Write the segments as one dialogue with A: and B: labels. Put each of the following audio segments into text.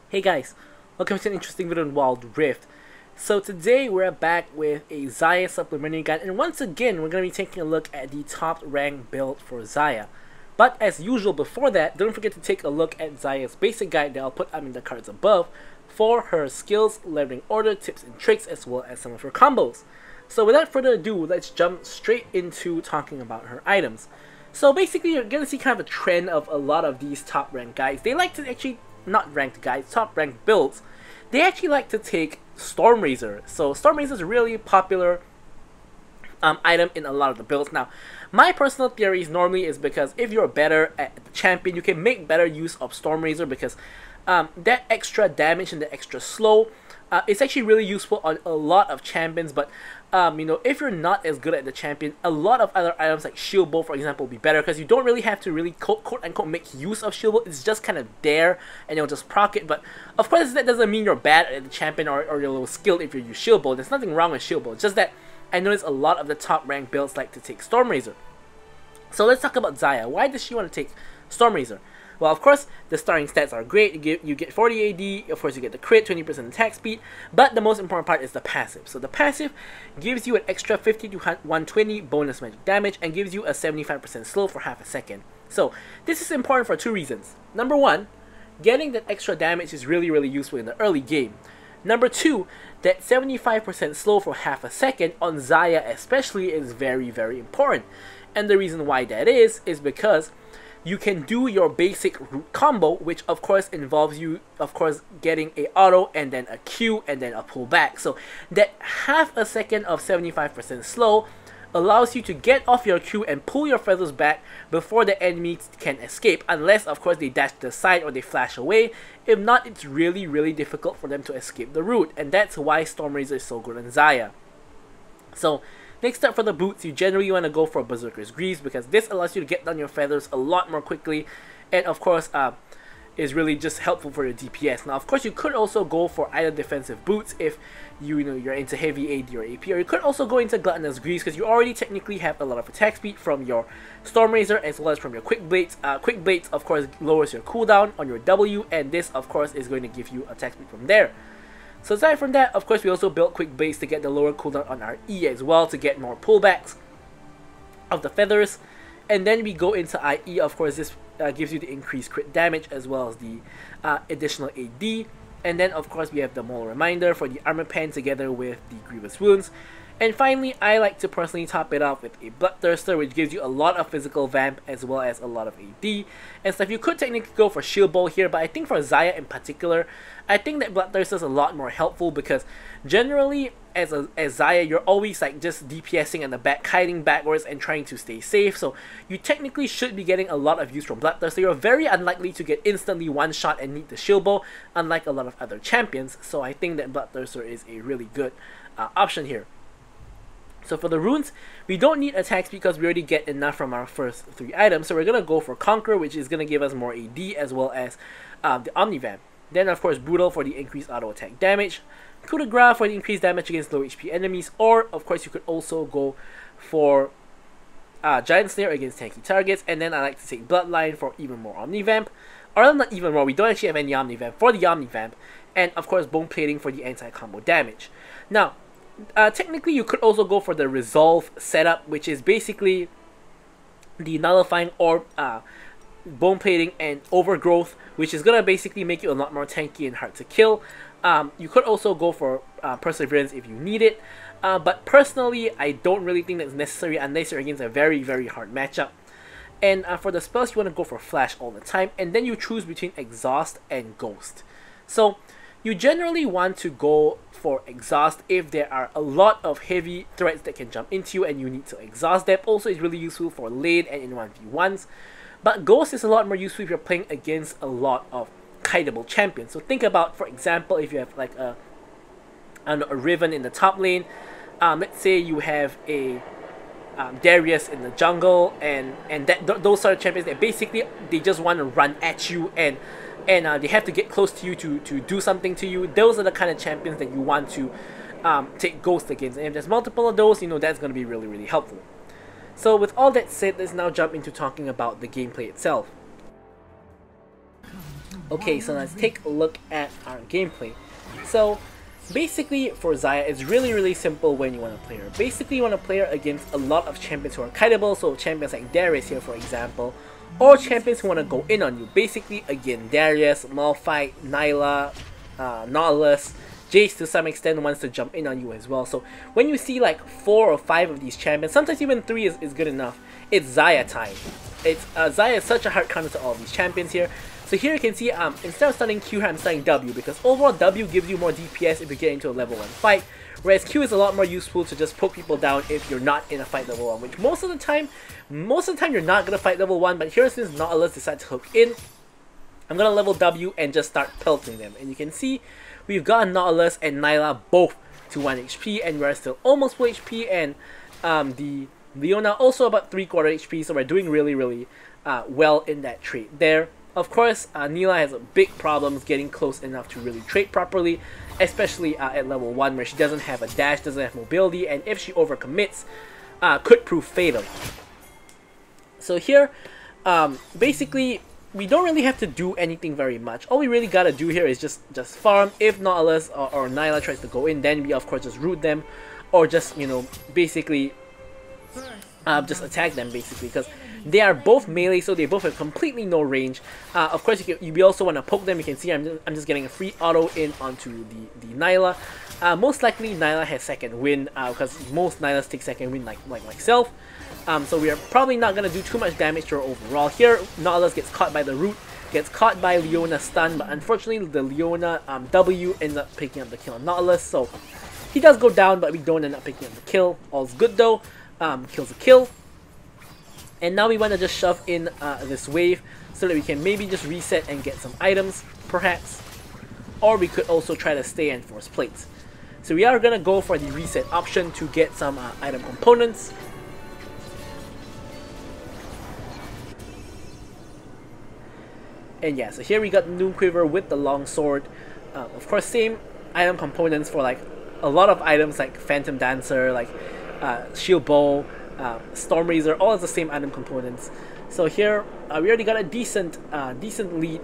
A: Hey guys, welcome to an interesting video on Wild Rift. So today we're back with a Xayah supplementary guide, and once again we're going to be taking a look at the top rank build for Xayah. But as usual before that, don't forget to take a look at Xayah's basic guide that I'll put in the cards above for her skills, leveling order, tips and tricks, as well as some of her combos. So without further ado, let's jump straight into talking about her items. So basically you're going to see kind of a trend of a lot of these top rank guides. They like to actually not ranked guides, top ranked builds, they actually like to take Stormrazor. So Stormrazor is a really popular item in a lot of the builds. Now, my personal theories normally is because if you're better at the champion, you can make better use of Stormrazor because that extra damage and the extra slow it's actually really useful on a lot of champions. But you know, if you're not as good at the champion, a lot of other items like Shield Bow, for example, will be better because you don't really have to really quote unquote make use of Shield Bow. It's just kind of there and you'll just proc it. But of course, that doesn't mean you're bad at the champion or you're low skilled if you use Shield Bow. There's nothing wrong with Shield Bow. It's just that I notice a lot of the top rank builds like to take Stormrazor. So let's talk about Xayah. Why does she want to take Stormrazor? Well, of course, the starting stats are great. You get 40 AD, of course you get the crit, 20% attack speed, but the most important part is the passive. So the passive gives you an extra 50 to 120 bonus magic damage and gives you a 75% slow for half a second. So this is important for two reasons. Number one, getting that extra damage is really useful in the early game. Number two, that 75% slow for half a second on Xayah especially is very important. And the reason why that is because you can do your basic root combo, which of course involves you getting a auto and then a Q and then a pull back. So that half a second of 75% slow allows you to get off your Q and pull your feathers back before the enemy can escape, unless of course they dash to the side or they flash away. If not, it's really difficult for them to escape the root, and that's why Stormrazor is so good on Xayah. So next up for the boots, you generally want to go for Berserker's Greaves because this allows you to get down your feathers a lot more quickly, and of course is really just helpful for your DPS. Now of course you could also go for either defensive boots if you're into heavy AD or AP, or you could also go into Gluttonous Greaves because you already technically have a lot of attack speed from your Stormrazor as well as from your Quick Blades. Quick Blades of course lowers your cooldown on your W, and this of course is going to give you attack speed from there. So aside from that, of course, we also built Quick Blades to get the lower cooldown on our E as well, to get more pullbacks of the feathers. And then we go into IE, of course, this gives you the increased crit damage as well as the additional AD. And then, of course, we have the Mole Reminder for the Armor Pen together with the Grievous Wounds. And finally, I like to personally top it off with a Bloodthirster, which gives you a lot of physical vamp as well as a lot of AD and stuff. You could technically go for Shield Bow here, but I think for Xayah in particular, I think that Bloodthirster is a lot more helpful because generally, as Xayah, you're always like just DPSing in the back, hiding backwards and trying to stay safe. So you technically should be getting a lot of use from Bloodthirster. You're very unlikely to get instantly one shot and need the Shield Bow, unlike a lot of other champions. So I think that Bloodthirster is a really good option here. So for the runes, we don't need attacks because we already get enough from our first three items. So we're going to go for Conqueror, which is going to give us more AD as well as the Omnivamp. Then of course Brutal for the increased auto attack damage, Coup de Grace for the increased damage against low HP enemies, or of course you could also go for Giant Slayer against tanky targets, and then I like to take Bloodline for even more Omnivamp, or not even more, we don't actually have any Omnivamp for the Omnivamp, and of course Bone Plating for the anti-combo damage. Now, technically you could also go for the Resolve setup, which is basically the Nullifying Orb, Bone Plating and Overgrowth, which is gonna basically make you a lot more tanky and hard to kill. You could also go for Perseverance if you need it, but personally I don't really think that's necessary unless you're against a very hard matchup. And for the spells, you want to go for Flash all the time, and then you choose between Exhaust and Ghost. So you generally want to go for Exhaust if there are a lot of heavy threats that can jump into you and you need to exhaust them. Also, it's really useful for lane and in 1v1s. But Ghost is a lot more useful if you're playing against a lot of kiteable champions. So think about, for example, if you have like a Riven in the top lane. Let's say you have a Darius in the jungle, and those are champions that basically they just want to run at you and they have to get close to you to do something to you. Those are the kind of champions that you want to take Ghost against. And if there's multiple of those, you know, that's going to be really helpful. So with all that said, let's now jump into talking about the gameplay itself. Okay, so let's take a look at our gameplay. So basically for Xayah, it's really simple when you want to play her. Basically you want to play her against a lot of champions who are kiteable, so champions like Darius here for example, or champions who want to go in on you. Basically again, Darius, Malphite, Nyla, Nautilus, Jace to some extent wants to jump in on you as well. So when you see like 4 or 5 of these champions, sometimes even 3 is good enough, it's Xayah time. It's Xayah is such a hard counter to all of these champions here. So here you can see instead of starting Q here, I'm starting W, because overall W gives you more DPS if you get into a level 1 fight, whereas Q is a lot more useful to just poke people down if you're not in a fight level 1, which most of the time you're not going to fight level 1, but here since Nautilus decided to hook in, I'm going to level W and just start pelting them. And you can see we've got Nautilus and Nyla both to 1 HP, and we're still almost full HP, and the Leona also about 3/4 HP, so we're doing really well in that trait there. Of course, Neela has big problems getting close enough to really trade properly, especially at level 1 where she doesn't have a dash, doesn't have mobility, and if she overcommits, could prove fatal. So here, basically, we don't really have to do anything very much. All we really gotta do here is just farm. If Nautilus or Nyla tries to go in, then we of course just root them, or just, you know, basically just attack them basically, because they are both melee, so they both have completely no range. Of course, you also want to poke them. You can see I'm just getting a free auto in onto the Nyla. Most likely Nyla has second win, because most Nylas take second win like myself. So we are probably not going to do too much damage to her overall. Here, Nautilus gets caught by the root, gets caught by Leona stun, but unfortunately the Leona W ends up picking up the kill on Nautilus. So he does go down, but we don't end up picking up the kill. All's good though. Kills a kill. And now we want to just shove in this wave so that we can maybe just reset and get some items, perhaps. Or we could also try to stay and force plates. So we are going to go for the reset option to get some item components. And yeah, so here we got the Noon Quiver with the long sword. Of course, same item components for like a lot of items like Phantom Dancer, like Shield Bow, Storm Razor, all of the same item components. So here we already got a decent lead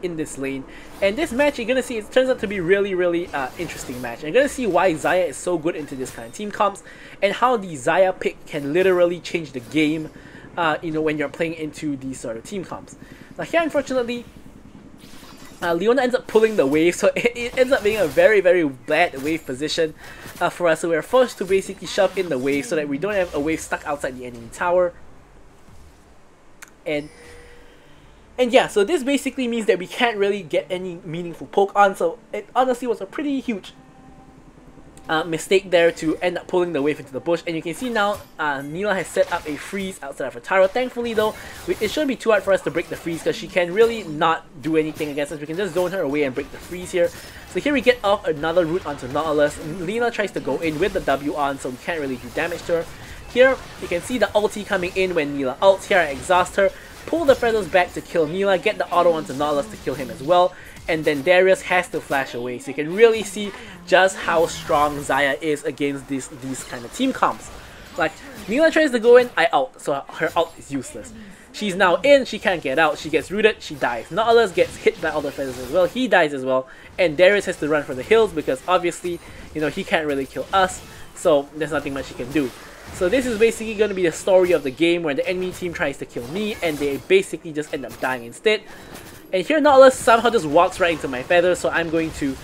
A: in this lane, and this match you're gonna see it turns out to be really interesting match. And you're gonna see why Xayah is so good into this kind of team comps, and how the Xayah pick can literally change the game. You know, when you're playing into these sort of team comps. Now here, unfortunately, Leona ends up pulling the wave, so it ends up being a very bad wave position for us. So we're forced to basically shove in the wave so that we don't have a wave stuck outside the enemy tower. And yeah, so this basically means that we can't really get any meaningful poke on. So it honestly was a pretty huge mistake there to end up pulling the wave into the bush. And you can see now Neela has set up a freeze outside of her tower. Thankfully though, it shouldn't be too hard for us to break the freeze, because she can really not do anything against us. We can just zone her away and break the freeze here. So here we get off another route onto Nautilus. Neela tries to go in with the W on, so we can't really do damage to her. Here you can see the ulti coming in when Neela ults. Here I exhaust her, pull the feathers back to kill Neela, get the auto onto Nautilus to kill him as well. And then Darius has to flash away. So you can really see just how strong Xayah is against these kind of team comps. Like, Neela tries to go in, I ult, so her ult is useless. She's now in, she can't get out, she gets rooted, she dies. Nautilus gets hit by all the feathers as well, he dies as well. And Darius has to run for the hills because obviously, you know, he can't really kill us. So there's nothing much he can do. So this is basically going to be the story of the game, where the enemy team tries to kill me and they basically just end up dying instead. And here Nautilus somehow just walks right into my feathers, so I'm going to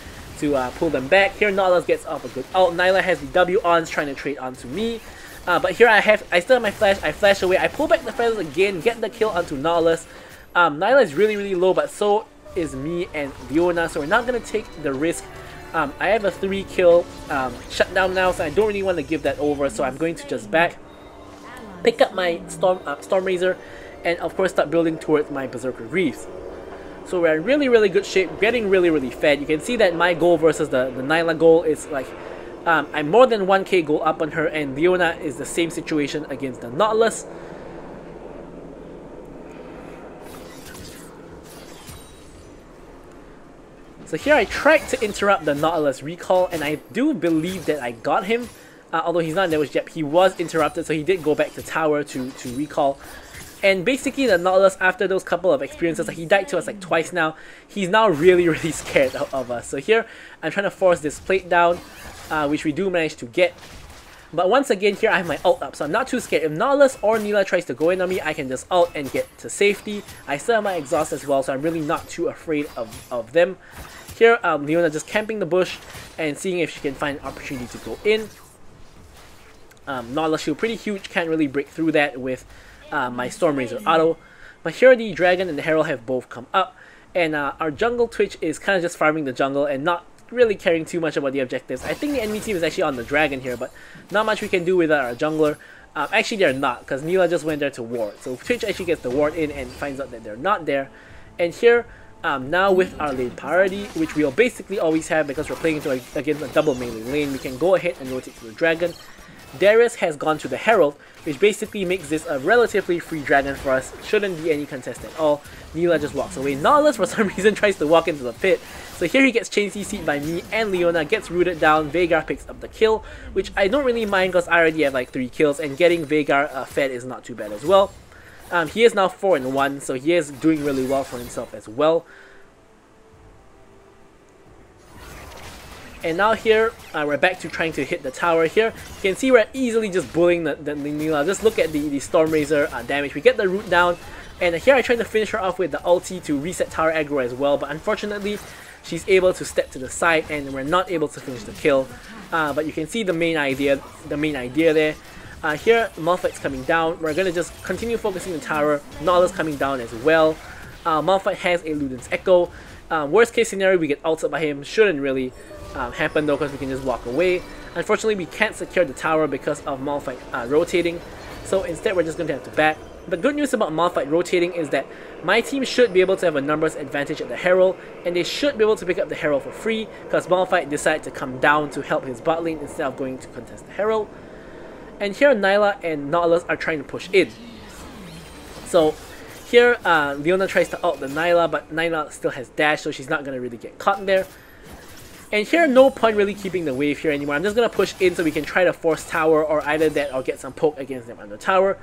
A: pull them back. Here Nautilus gets off a good ult. Nyla has the W ons trying to trade onto me. But here I still have my flash, I flash away, I pull back the feathers again, get the kill onto Nautilus. Nyla is really low, but so is me and Leona, so we're not going to take the risk. I have a 3 kill shutdown now, so I don't really want to give that over, so I'm going to just back, pick up my Storm Razor, and of course start building towards my Berserker Greaves. So we're in really good shape, getting really fed. You can see that my goal versus the Nyla goal is like, I'm more than 1k goal up on her, and Leona is the same situation against the Nautilus. So here I tried to interrupt the Nautilus recall, and I do believe that I got him. Although he's not in damage yet, he was interrupted, so he did go back to tower to recall. And basically the Nautilus, after those couple of experiences, like he died to us like twice now, he's now really scared of us. So here, I'm trying to force this plate down, which we do manage to get. But once again, here I have my ult up, so I'm not too scared. If Nautilus or Neela tries to go in on me, I can just ult and get to safety. I still have my exhaust as well, so I'm really not too afraid of them. Here, Leona just camping the bush and seeing if she can find an opportunity to go in. Nautilus shield pretty huge, can't really break through that with my Storm Razor auto. But here the Dragon and the Herald have both come up, and our jungle Twitch is kind of just farming the jungle and not really caring too much about the objectives. I think the enemy team is actually on the Dragon here, but not much we can do with our jungler. Actually they're not, because Neela just went there to ward. So Twitch actually gets the ward in and finds out that they're not there. And here, now with our lane priority, which we'll basically always have because we're playing against a double melee lane, we can go ahead and rotate to the Dragon. Darius has gone to the Herald, which basically makes this a relatively free Dragon for us. Shouldn't be any contest at all. Neela just walks away. Nautilus for some reason tries to walk into the pit. So here he gets chain CC'd by me and Leona, gets rooted down. Veigar picks up the kill, which I don't really mind because I already have like 3 kills, and getting Veigar fed is not too bad as well. He is now 4-1, so he is doing really well for himself as well. And now here, we're back to trying to hit the tower here. You can see we're easily just bullying the Neela. Just look at the Storm Razor damage. We get the root down, and here I try to finish her off with the ulti to reset tower aggro as well, but unfortunately, she's able to step to the side and we're not able to finish the kill. But you can see the main idea there. Here, Malphite's coming down. We're going to just continue focusing the tower. Nautilus coming down as well. Malphite has a Luden's Echo. Worst case scenario, we get ulted by him. Shouldn't really happen though, because we can just walk away. Unfortunately, we can't secure the tower because of Malphite rotating. So instead, we're just going to have to back. The good news about Malphite rotating is that my team should be able to have a numbers advantage at the Herald, and they should be able to pick up the Herald for free because Malphite decided to come down to help his bot lane instead of going to contest the Herald. And here Nyla and Nautilus are trying to push in. So here Leona tries to ult the Nyla, but Nyla still has dash, so she's not going to really get caught in there. And here, no point really keeping the wave here anymore. I'm just going to push in so we can try to force tower, or either that or get some poke against them on the tower.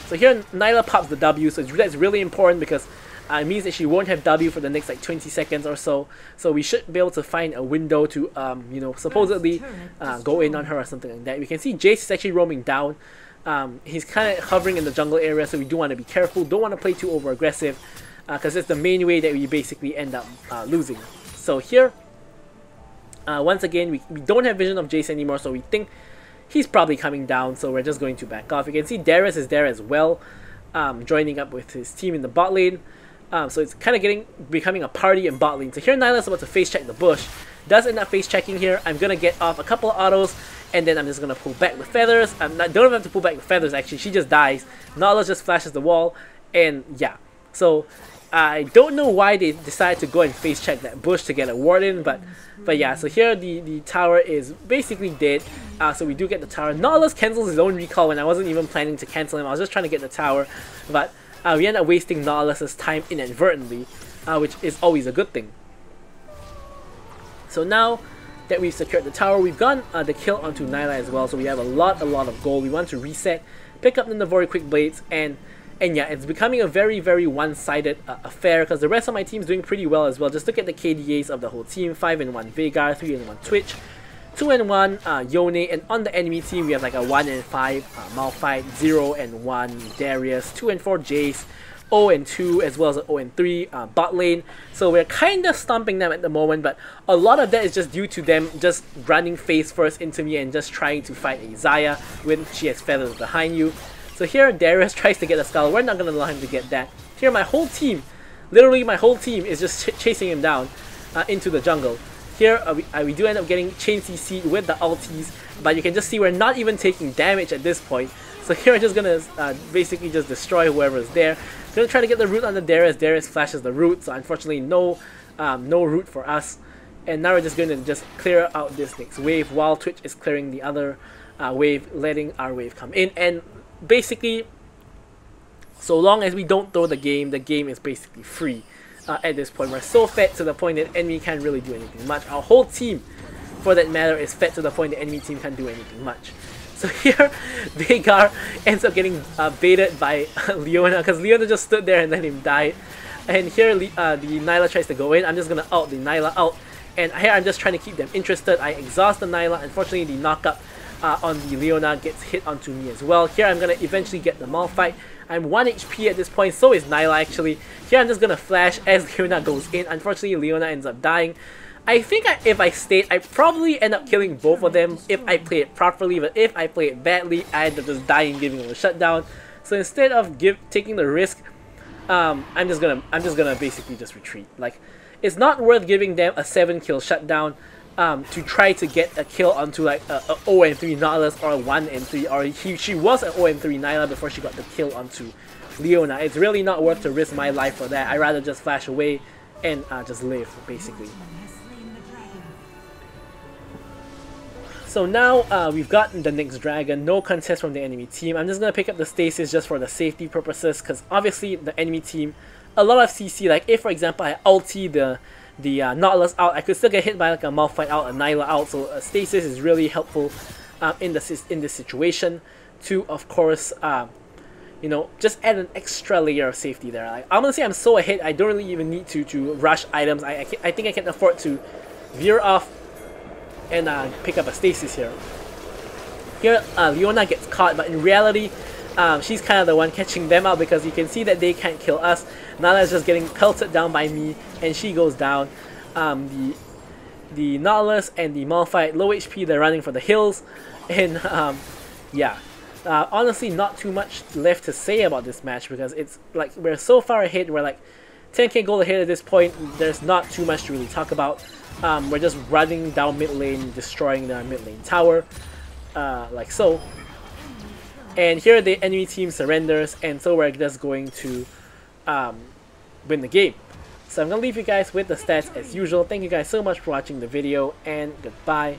A: So here, Nyla pops the W, so that's really important because it means that she won't have W for the next like 20 seconds or so. So we should be able to find a window to, you know, supposedly go in on her or something like that. We can see Jace is actually roaming down. He's kind of hovering in the jungle area, so we do want to be careful. Don't want to play too over aggressive because it's the main way that we basically end up losing. So here, once again, we don't have vision of Jace anymore, so we think he's probably coming down, so we're just going to back off. You can see Darius is there as well, joining up with his team in the bot lane. So it's kind of becoming a party in bot lane. So here Nyla's about to face check the bush. Does end up face checking here. I'm going to get off a couple of autos, and then I'm just going to pull back the feathers. Don't even have to pull back the feathers actually, she just dies. Nautilus just flashes the wall, and yeah. So I don't know why they decided to go and face check that bush to get a ward in, but yeah, so here the tower is basically dead. So we do get the tower. Nautilus cancels his own recall when I wasn't even planning to cancel him. I was just trying to get the tower, but we end up wasting Nautilus's time inadvertently, which is always a good thing. So now that we've secured the tower, we've gotten the kill onto Nyla as well, so we have a lot of gold. We want to reset, pick up the Navori Quick Blades, and yeah, it's becoming a very one-sided affair because the rest of my team is doing pretty well as well. Just look at the KDAs of the whole team: 5-1 Veigar, 3-1 Twitch, 2-1 Yone, and on the enemy team we have like a 1-5 Malphite, 0-1 Darius, 2-4 Jace, 0-2 as well as an 0-3 bot lane. So we're kind of stomping them at the moment, but a lot of that is just due to them just running face first into me and just trying to fight a Xayah when she has feathers behind you. So here Darius tries to get a skull. We're not going to allow him to get that. Here my whole team, literally my whole team is just chasing him down into the jungle. Here we do end up getting chain CC with the ultis, but you can just see we're not even taking damage at this point. So here we're just going to basically just destroy whoever is there. Going to try to get the root on the Darius. Darius flashes the root, so unfortunately no root for us. And now we're just going to just clear out this next wave while Twitch is clearing the other wave, letting our wave come in. And basically, so long as we don't throw the game is basically free at this point. We're so fed to the point that enemy can't really do anything much. Our whole team, for that matter, is fed to the point that enemy team can't do anything much. So here, Veigar ends up getting baited by Leona, because Leona just stood there and let him die. And here the Nyla tries to go in. I'm just gonna ult the Nyla out. And here I'm just trying to keep them interested. I exhaust the Nyla. Unfortunately, the knockup on the Leona gets hit onto me as well. Here I'm gonna eventually get the Malphite. I'm 1 HP at this point, so is Nyla actually. Here I'm just gonna flash as Leona goes in. Unfortunately, Leona ends up dying. I think if I stayed, I'd probably end up killing both of them if I play it properly, but if I play it badly, I end up just dying, giving them a shutdown. So instead of taking the risk, I'm just gonna basically just retreat. Like, it's not worth giving them a 7-kill shutdown to try to get a kill onto like a 0-3 Nautilus or a 1-3, or she was an 0-3 Nyla before she got the kill onto Leona. It's really not worth to risk my life for that. I'd rather just flash away and just live, basically. So now we've gotten the next dragon, no contest from the enemy team. I'm just going to pick up the stasis just for the safety purposes, because obviously the enemy team, a lot of CC, like if for example I ulti the Nautilus out, I could still get hit by like a Malphite out, a Nyla out, so stasis is really helpful in this situation to, of course, you know, just add an extra layer of safety there. Like, honestly, I'm so ahead, I don't really even need to rush items. I think I can afford to veer off and pick up a stasis here. Here, Leona gets caught, but in reality, she's kind of the one catching them out, because you can see that they can't kill us. Nala is just getting pelted down by me, and she goes down. The Nautilus and the Malphite, low HP, they're running for the hills, and yeah. Honestly, not too much left to say about this match, because it's like we're so far ahead. We're like 10k gold ahead at this point. There's not too much to really talk about. We're just running down mid lane, destroying the mid lane tower, like so. And here the enemy team surrenders, and so we're just going to win the game. So I'm going to leave you guys with the stats as usual. Thank you guys so much for watching the video, and goodbye.